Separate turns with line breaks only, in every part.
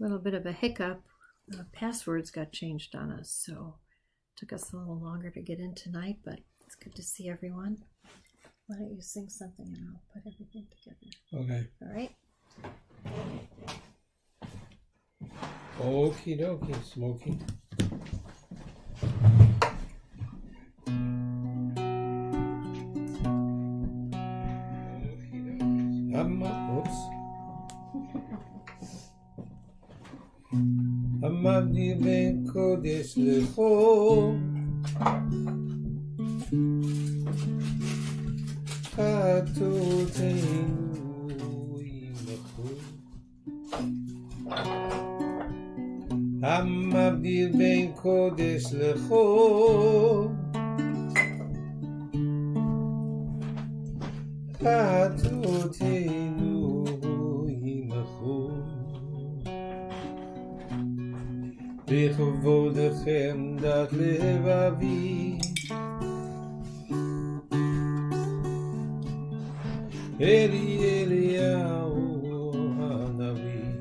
little bit of a hiccup. Passwords got changed on us, so it took us a little longer to get in tonight, but it's good to see everyone. Why don't you sing something and I'll put everything together.
Okay.
All right?
Okie dokie, Smokey. עמדתי בין קודש לחול, חטאותינו ימחו. המבדיל בין קודש לחול, חטאותינו ימחו. לכבודכם דת לבבי, אלי אליהו הנביא.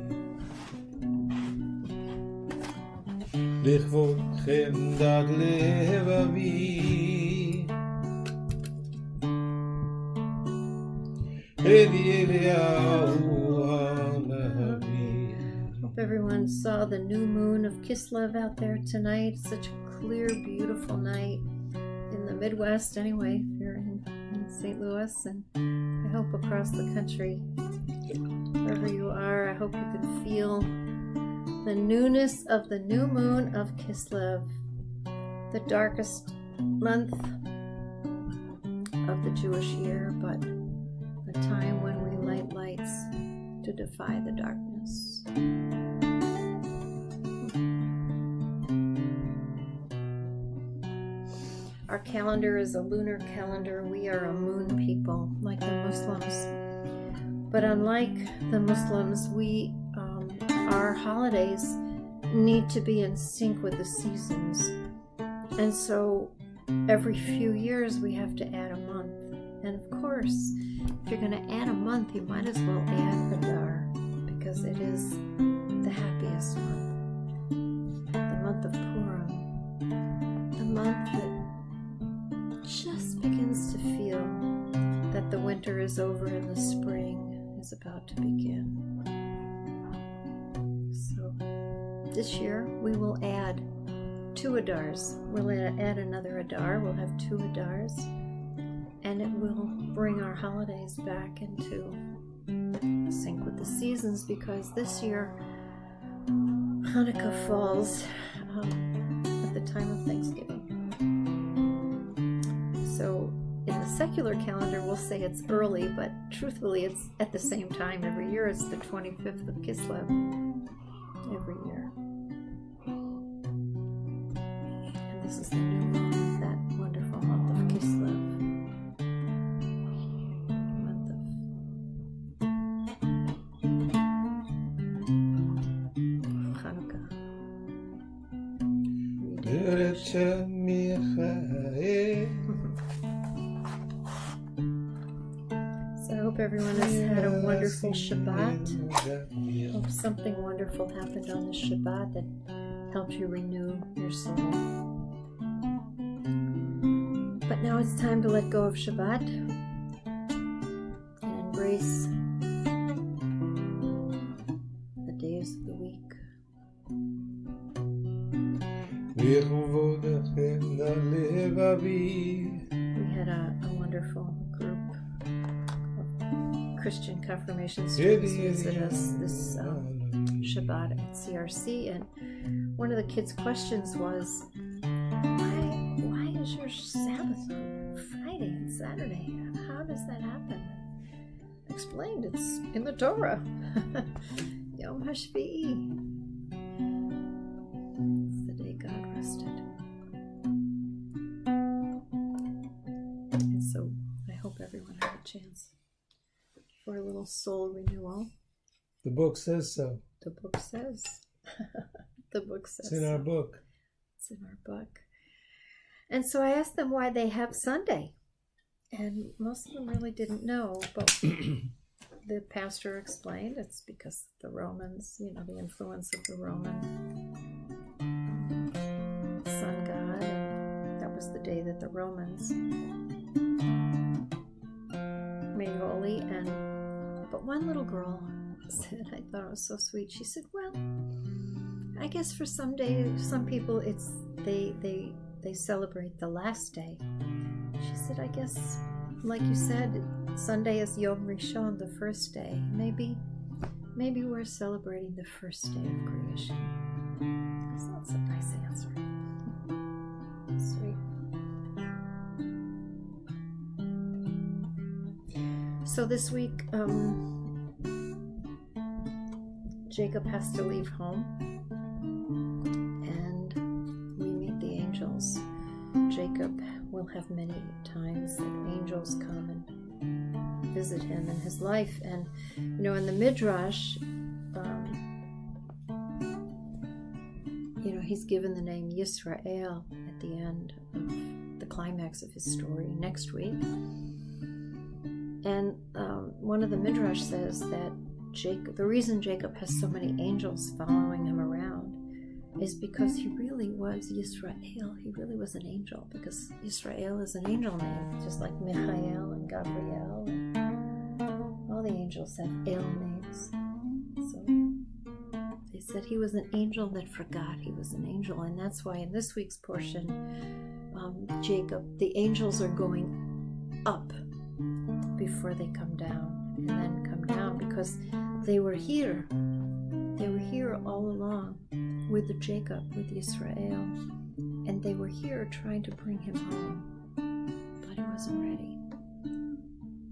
לכבודכם דת לבבי, אלי אליהו הנביא.
Everyone saw the new moon of Kislev out there tonight. Such a clear, beautiful night in the Midwest anyway, if you're in St. Louis, and I hope across the country, wherever you are, I hope you can feel the newness of the new moon of Kislev, the darkest month of the Jewish year, but a time when we light lights to defy the darkness. Our calendar is a lunar calendar. We are a moon people, like the Muslims. But unlike the Muslims, our holidays need to be in sync with the seasons. And so every few years we have to add a month. And of course, if you're going to add a month, you might as well add Adar, because it is the happiest month. The month of Purim. The month that just begins to feel that the winter is over and the spring is about to begin. So this year we will add 2 Adars. We'll add another Adar. We'll have 2 Adars, and it will bring our holidays back into sync with the seasons, because this year Hanukkah falls at the time of Thanksgiving. So in the secular calendar, we'll say it's early, but truthfully, it's at the same time every year. It's the 25th of Kislev every year. And this is the new moon of that wonderful month of Kislev. Month of Hanukkah. So I hope everyone has had a wonderful Shabbat. Hope something wonderful happened on this Shabbat that helped you renew your soul. But now it's time to let go of Shabbat and embrace the days of the week. We had a wonderful group of Christian confirmation students visit us this Shabbat at CRC, and one of the kids' questions was, why is your Sabbath on Friday and Saturday? How does that happen? I explained, it's in the Torah. Yom HaShvi'i. It's the day God rested. And so I hope everyone had a chance for a little soul renewal.
The book says so.
The book says. The book says.
It's in our book.
It's in our book. And so I asked them why they have Sunday. And most of them really didn't know. But the pastor explained it's because the Romans, the influence of the Roman sun god. And that was the day that the Romans made holy. But one little girl said, I thought it was so sweet. She said, well, I guess for some people it's they celebrate the last day. She said, I guess, like you said, Sunday is Yom Rishon, the first day. Maybe we're celebrating the first day of creation. So that's a nice answer. Sweet. So this week, Jacob has to leave home, and we meet the angels. Jacob will have many times that angels come and visit him in his life. And in the Midrash, he's given the name Yisrael at the end of the climax of his story next week. And one of the Midrash says that the reason Jacob has so many angels following him around is because he really was Yisrael. He really was an angel, because Yisrael is an angel name, just like Michael and Gabriel. And all the angels have El names. So they said he was an angel that forgot he was an angel. And that's why in this week's portion, Jacob, the angels are going up before they come down, and then come down because they were here. They were here all along with Jacob, with Yisrael, and they were here trying to bring him home, but he wasn't ready.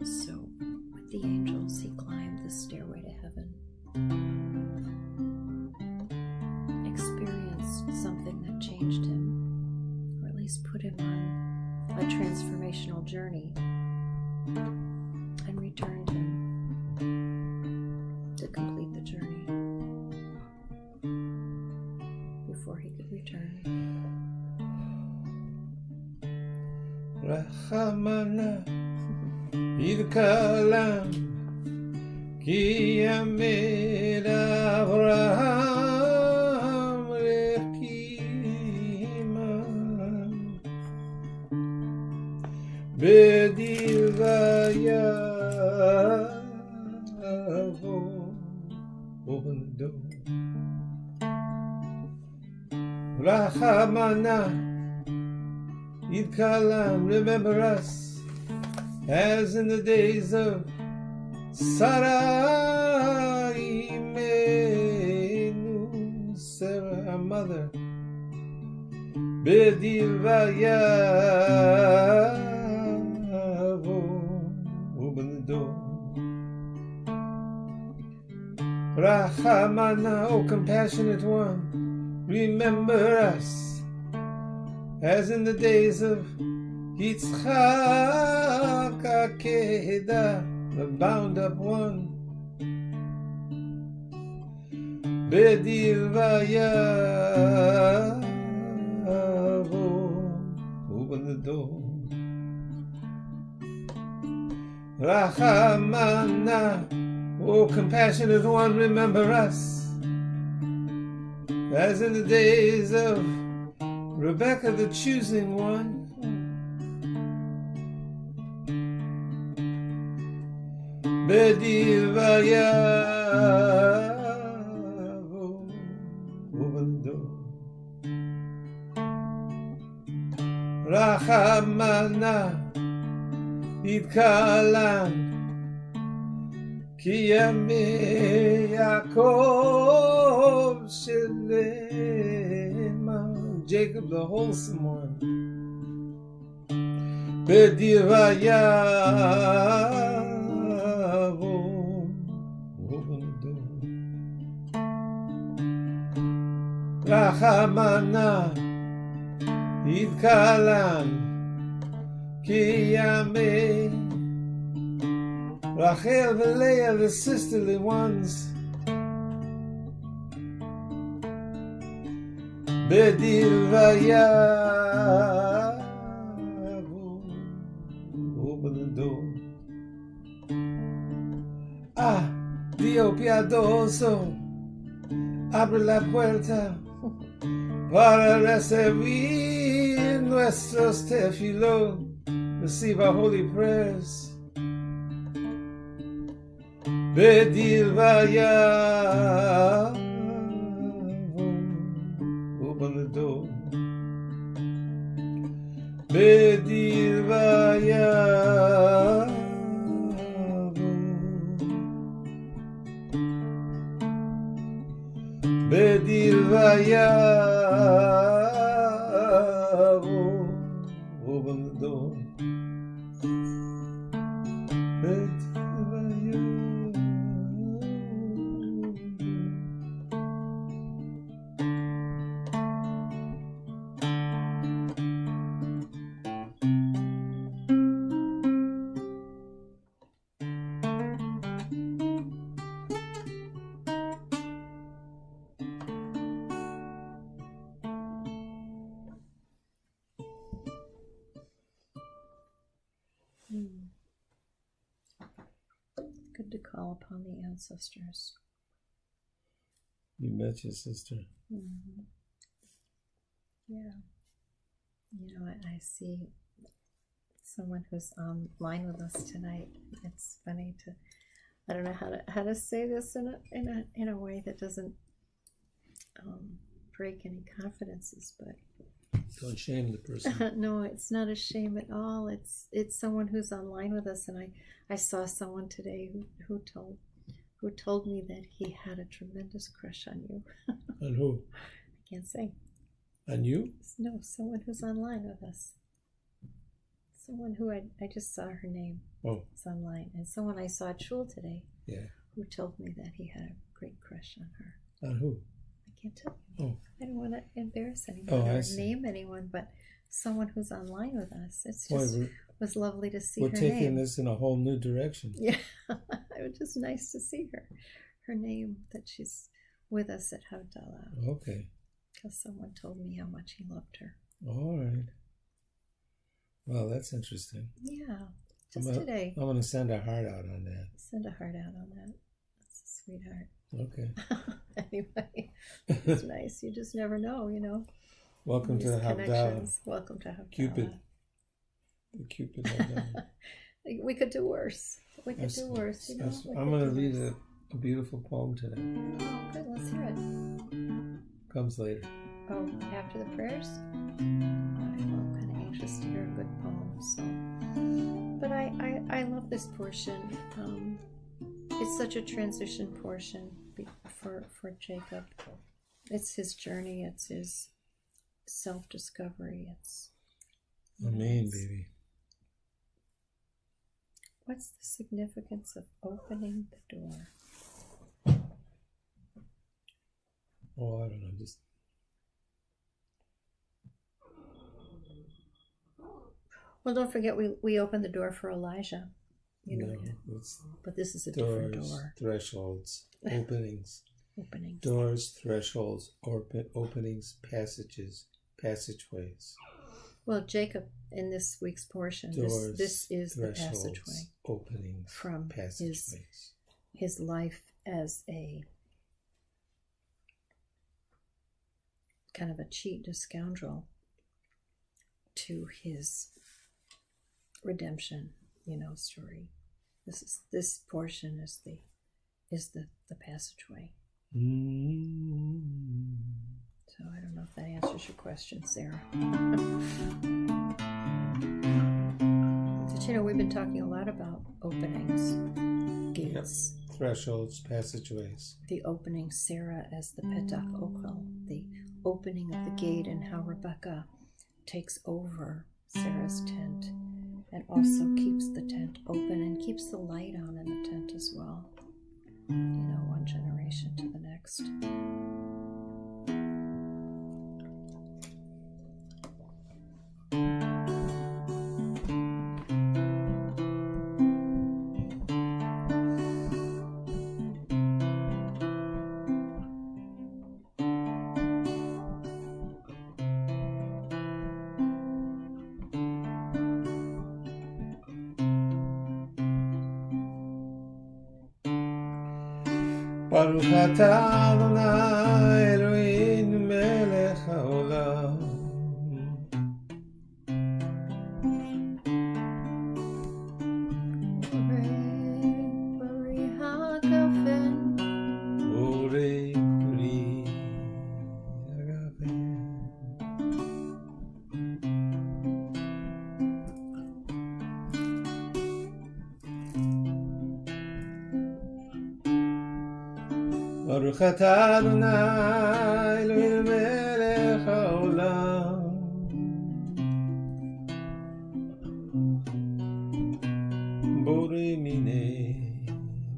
So with the angels, he climbed the stairway to heaven, experienced something that changed him, or at least put him on a transformational journey, and returned him to complete the journey before he could return.
Rahamana Idkalam Ki Yamed Avraham Rekima Bedilvaya. Open the door. Rahamana Yidkalam, remember us as in the days of Sarah Imenu, Sarah, our mother. Bedilvaya, open the door. Rahamana, O compassionate one, remember us as in the days of Yitzchak Akeda, the bound up one. Bedilvaya, open the door. Rahamana, O compassionate one, remember us as in the days of Rebecca, the choosing one. Bedivaya, open the door. Rahamana, Idkalan, Ki Yamei Yaakov Shelema, Jacob the wholesome one. Bedivaya, open the door. Rahamana, Idkalan, Ki Yamei, Rachel and Leah, the sisterly ones. Bedilvaya, open the door. Dio piadoso, abre la puerta para recibir nuestros tefilos. Receive our holy prayers. Bedil vaya. Open the door. Bedil vaya. Bedil vaya. Open the door. Bedil vaya.
Good to call upon the ancestors.
You met your sister.
Mm-hmm. Yeah. You know, I see someone who's online with us tonight. It's funny to, I don't know how to say this in a way that doesn't break any confidences, but
Don't shame the person.
no, it's not a shame at all. It's someone who's online with us, and I saw someone today who told me that he had a tremendous crush on you.
On who?
I can't say.
On you?
No, someone who's online with us. Someone who I just saw her name.
Oh.
It's online. And someone I saw at Shul today.
Yeah.
Who told me that he had a great crush on her.
On who?
I can't tell you.
Oh.
I don't want to embarrass anyone
I
or
see.
name anyone, but someone who's online with us. It's
Boy,
just was lovely to see
we're
her
taking
name.
this in a whole new direction.
Yeah. It was just nice to see her name, that she's with us at Havdala.
Okay.
Because someone told me how much he loved her.
All right. Well, that's interesting.
Yeah. Just today.
I'm going to send a heart out on that.
Send a heart out on that. That's a sweetheart.
Okay.
Anyway, it's nice. You just never know, you know.
Welcome to the Havdala.
Welcome to Havdala.
Cupid. The Cupid Havdala.
We could do worse. We could do worse. You know?
I'm going to read a beautiful poem today.
Oh, good. Let's hear it.
Comes later.
Oh, after the prayers? I'm kind of anxious to hear a good poem. So, but I love this portion. It's such a transition portion for Jacob. It's his journey. It's his self-discovery. It's
Amen, baby.
What's the significance of opening the door?
Oh, I don't know. Just
well, don't forget we opened the door for Elijah. You know, but this is a different door.
Thresholds, openings.
Openings.
Doors, thresholds, openings, passageways.
Well, Jacob, in this week's portion,
Doors,
this is the passageway.
Openings,
from
passageways.
His life as a kind of a cheat, a scoundrel, to his redemption, story. This portion is the passageway. So I don't know if that answers your question, Sarah. But we've been talking a lot about openings, gates,
thresholds, passageways.
The opening, Sarah as the Petach Okel, the opening of the gate, and how Rebecca takes over Sarah's tent and also keeps the tent open and keeps the light on in the tent as well. One generation to the next.
Baruch atah Adonai Eloheinu melech haolam.
Borei hagafen.
Borei pri hagafen. Baruch atah Adonai Eloheinu melech haolam. Borei minei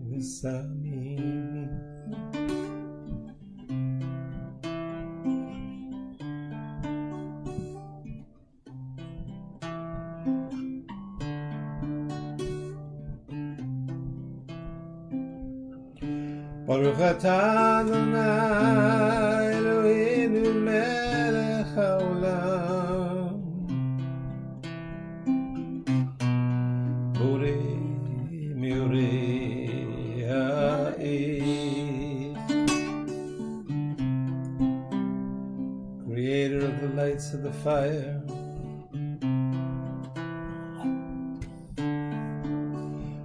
v'samim. Baruch atah Adonai Eloheinu melech haolam. Borei miorei ha'esh. Creator of the lights of the fire.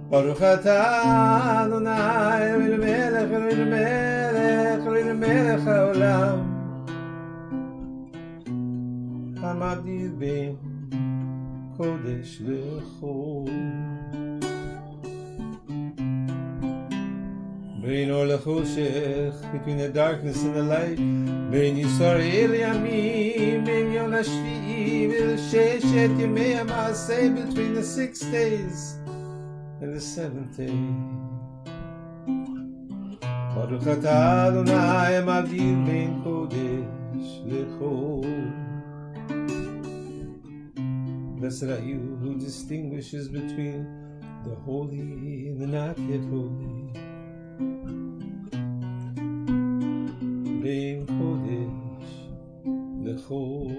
Baruch atah Adonai Eloheinu melech haolam. Hamabdil ben kodesh lechol. Bein or lechoshech, between the darkness and the light. Bein Yisrael yamim, bein yom hashvi'i v'sheshet yemei ha'maaseh, between the 6 days and the 7th day. Baruch atah Adonai hamavdil ben kodesh lechol. Blessed are you who distinguishes between the holy and the not yet holy. Ben kodesh lechol.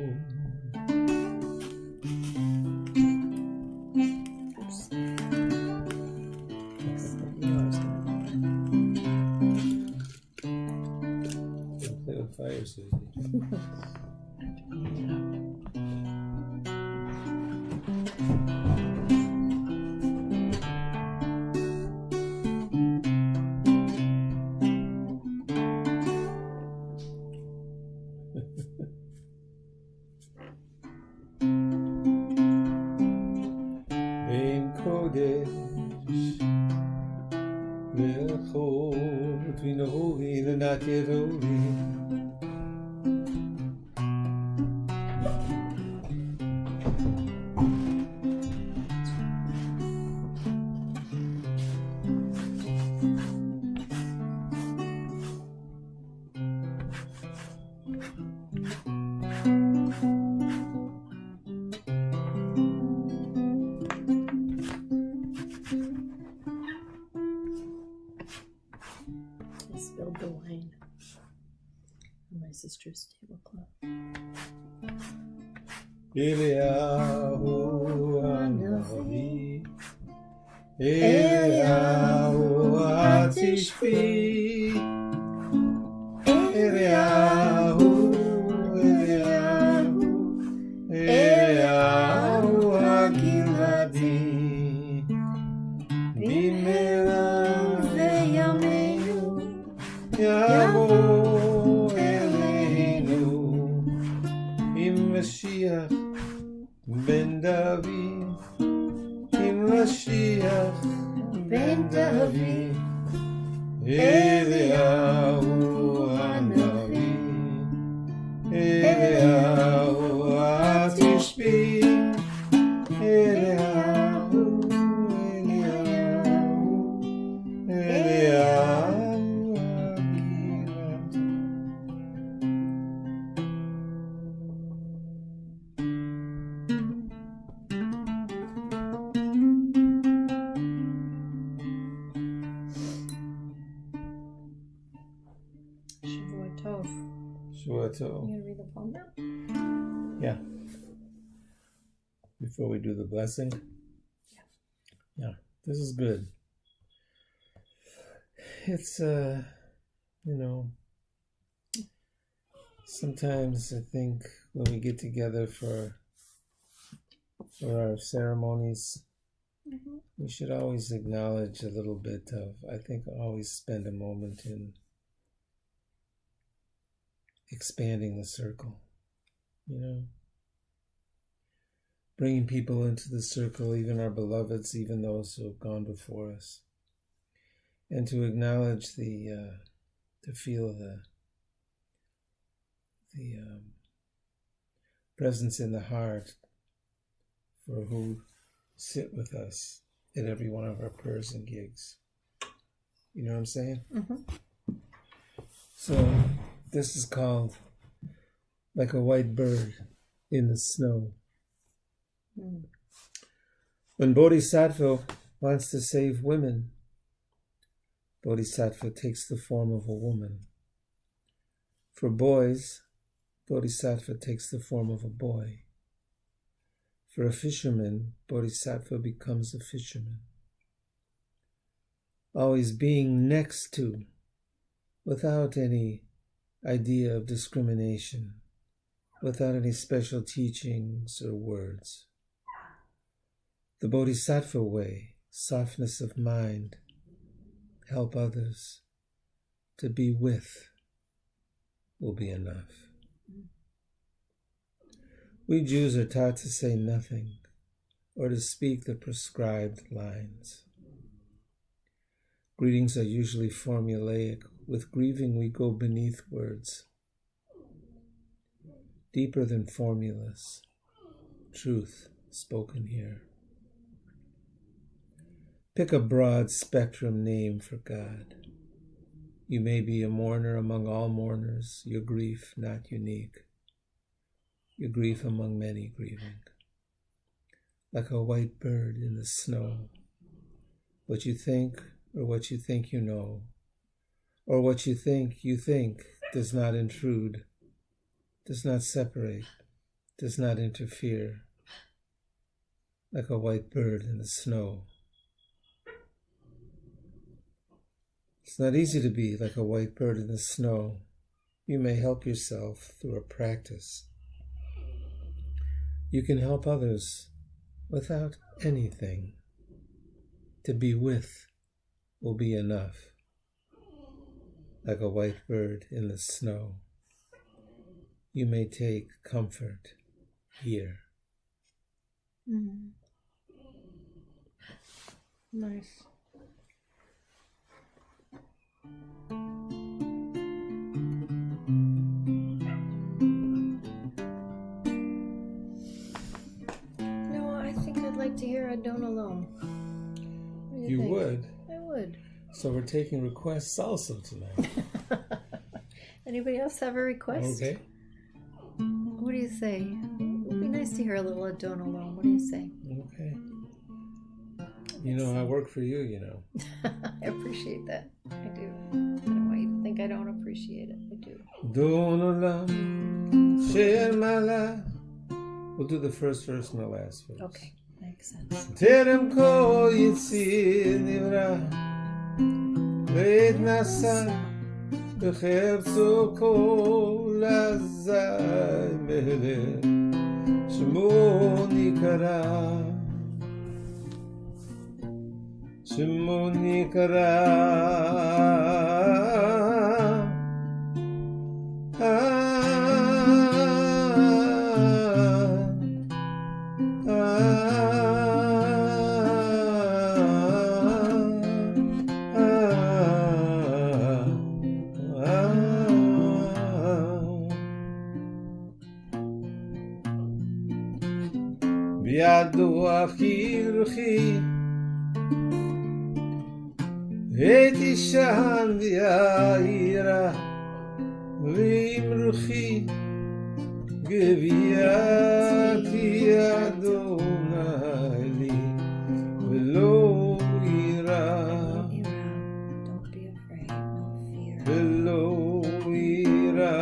Play with fire, Susie. Ben kodesh lechol, between the holy and the not yet holy.
I spilled the wine on my sister's tablecloth.
Eliyahu hanavi, Eliyahu hatishbi, Eliyahu, Eliyahu, Eliyahu hagiladi, bimela veyameinu, yavo eleinu, im Mashiach ben David, im Mashiach ben David, Eliyahu hanavi, Eliyahu hatishbi, Eliyahu, Eliyahu, Eliyahu hagiladi.
Shavua Tov.
Shavua Tov.
You gonna read the poem now?
Yeah. Before we do the blessing. Yeah, this is good. It's You know, sometimes I think when we get together for our ceremonies, we should always acknowledge a little bit of, I think, always spend a moment in expanding the circle, you know, bringing people into the circle, even our beloveds, even those who have gone before us, and to acknowledge to feel the presence in the heart for who sit with us at every one of our prayers and gigs. You know what I'm saying? So this is called Like a White Bird in the Snow. When Bodhisattva wants to save women, Bodhisattva takes the form of a woman. For boys, Bodhisattva takes the form of a boy. For a fisherman, Bodhisattva becomes a fisherman. Always being next to, without any idea of discrimination, without any special teachings or words. The Bodhisattva way, softness of mind, help others, to be with will be enough. We Jews are taught to say nothing or to speak the prescribed lines. Greetings are usually formulaic. With grieving, we go beneath words, deeper than formulas, truth spoken here. Pick a broad spectrum name for God. You may be a mourner among all mourners, your grief not unique, your grief among many grieving. Like a white bird in the snow, what you think or what you think you know, or what you think does not intrude, does not separate, does not interfere. Like a white bird in the snow. It's not easy to be like a white bird in the snow. You may help yourself through a practice. You can help others without anything. To be with will be enough. Like a white bird in the snow. You may take comfort here.
Nice. I think I'd like to hear I Don't Alone. What do
You
think?
would?
I would.
So we're taking requests also tonight.
Anybody else have a request?
Okay.
What do you say? It would be nice to hear a little I Don't Alone. What do you say?
Okay. You know, I work for you, you know.
I appreciate that. I do. I don't want you to think I don't appreciate it. I do.
Don't allow, share my life. We'll do the first verse and the last verse.
Okay, makes sense.
Terem kol yitzir nivra, veit nasa, b'chefzo kol azay melech, shemo nikara. Shemo nikara. Biado afkirchi, et ishan v'yaira, v'imruchi, gviati Adonai li, v'lo ira,
Don't be afraid, no fear.
v'lo ira.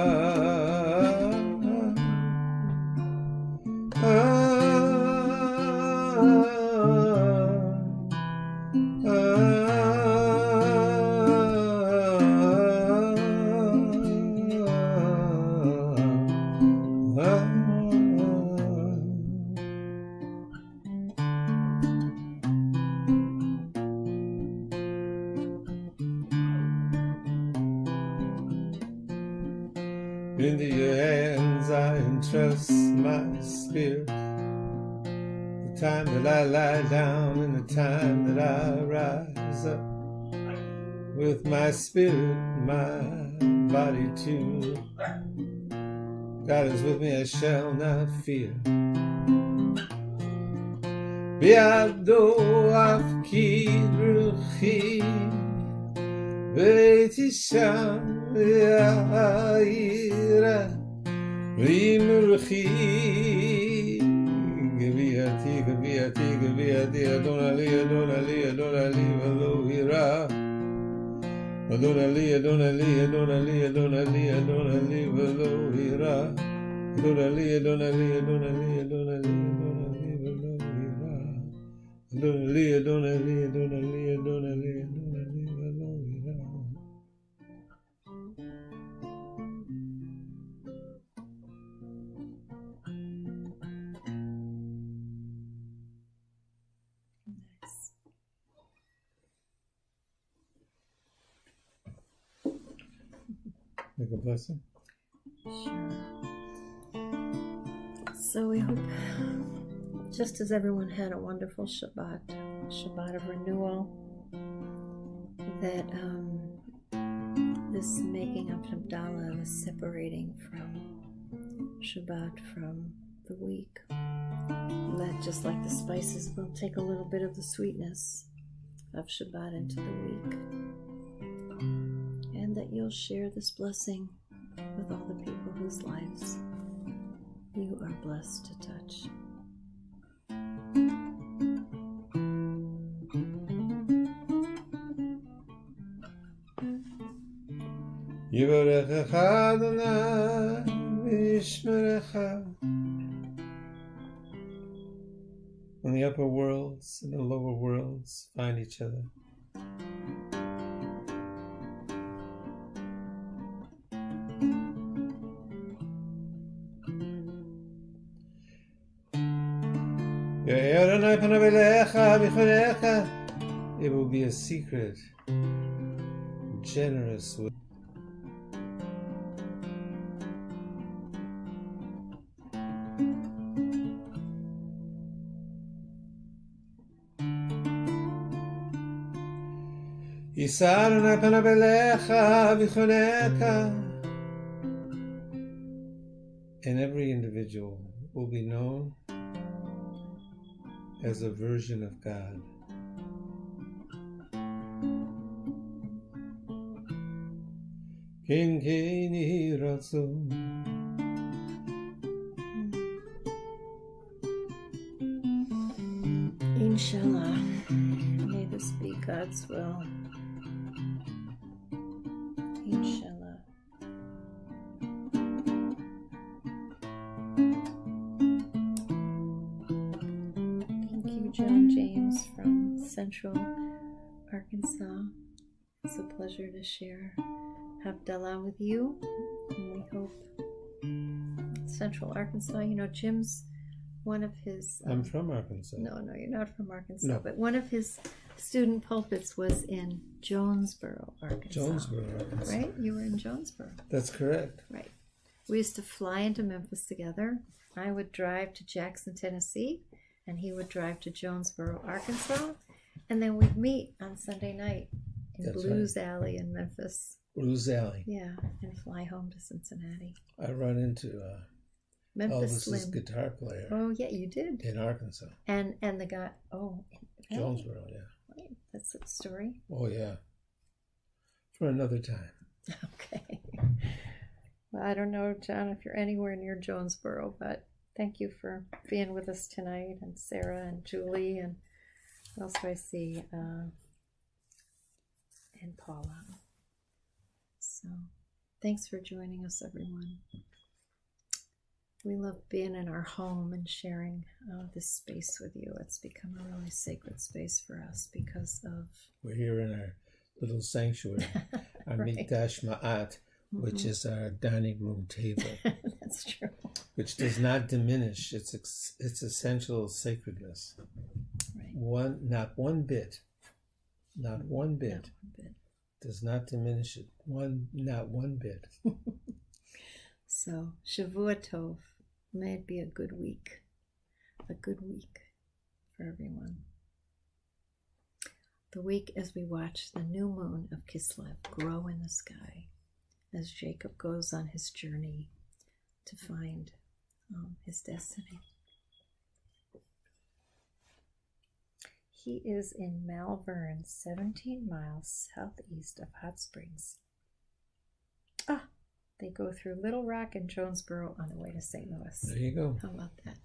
Into your hands I entrust my spirit. The time that I lie down and the time that I rise up. With my spirit, my body too. God is with me, I shall not fear. Biado afki ruchi, Beitisha yaira, Rimurchi, Gaviati, Adonali, Velohira. Adonali, Velohira. Adonali, Make a blessing.
Sure. So we hope, just as everyone had a wonderful Shabbat of renewal, that this making of havdala, the separating from Shabbat from the week, that just like the spices will take a little bit of the sweetness of Shabbat into the week, and that you'll share this blessing with all the people whose lives you are blessed to touch.
Yivarechecha Adonai v'yishmerecha. When the upper worlds and the lower worlds find each other. It will be a secret, generous with and every individual will be known as a version of God.
Inshallah, may this be God's will. Inshallah. Thank you, John James from Central Arkansas. It's a pleasure to share havdala with you. And we hope Central Arkansas, Jim's one of his...
I'm from Arkansas.
No, you're not from Arkansas.
No.
But one of his student pulpits was in Jonesboro, Arkansas.
Jonesboro, Arkansas.
Right? You were in Jonesboro.
That's correct.
Right. We used to fly into Memphis together. I would drive to Jackson, Tennessee, and he would drive to Jonesboro, Arkansas. And then we'd meet on Sunday night in
That's
Blues Alley in Memphis.
Blues Alley.
Yeah, and fly home to Cincinnati.
I run into
Memphis
Elvis's
Slim.
guitar player
Oh, yeah, you did.
in Arkansas.
And the guy,
Jonesboro, yeah.
Right, that's a story.
Oh, yeah. For another time.
Okay. Well, I don't know, John, if you're anywhere near Jonesboro, but thank you for being with us tonight, and Sarah and Julie, and what else do I see? And Paula. So, thanks for joining us, everyone. We love being in our home and sharing this space with you. It's become a really sacred space for us because of...
We're here in our little sanctuary, our
Right.
Mikdash Ma'at, which is our dining room table,
That's true.
which does not diminish its essential sacredness.
Right.
Not one bit, does not diminish it. Not one bit.
So, Shavua Tov. May it be a good week. A good week for everyone. The week as we watch the new moon of Kislev grow in the sky as Jacob goes on his journey to find his destiny. He is in Malvern, 17 miles southeast of Hot Springs. They go through Little Rock and Jonesboro on the way to St. Louis.
There you go.
How about that?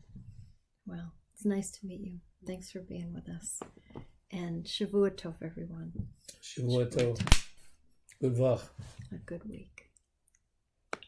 Well, it's nice to meet you. Thanks for being with us. And Shavua Tov, everyone.
Shavua Tov. Good luck.
A good week.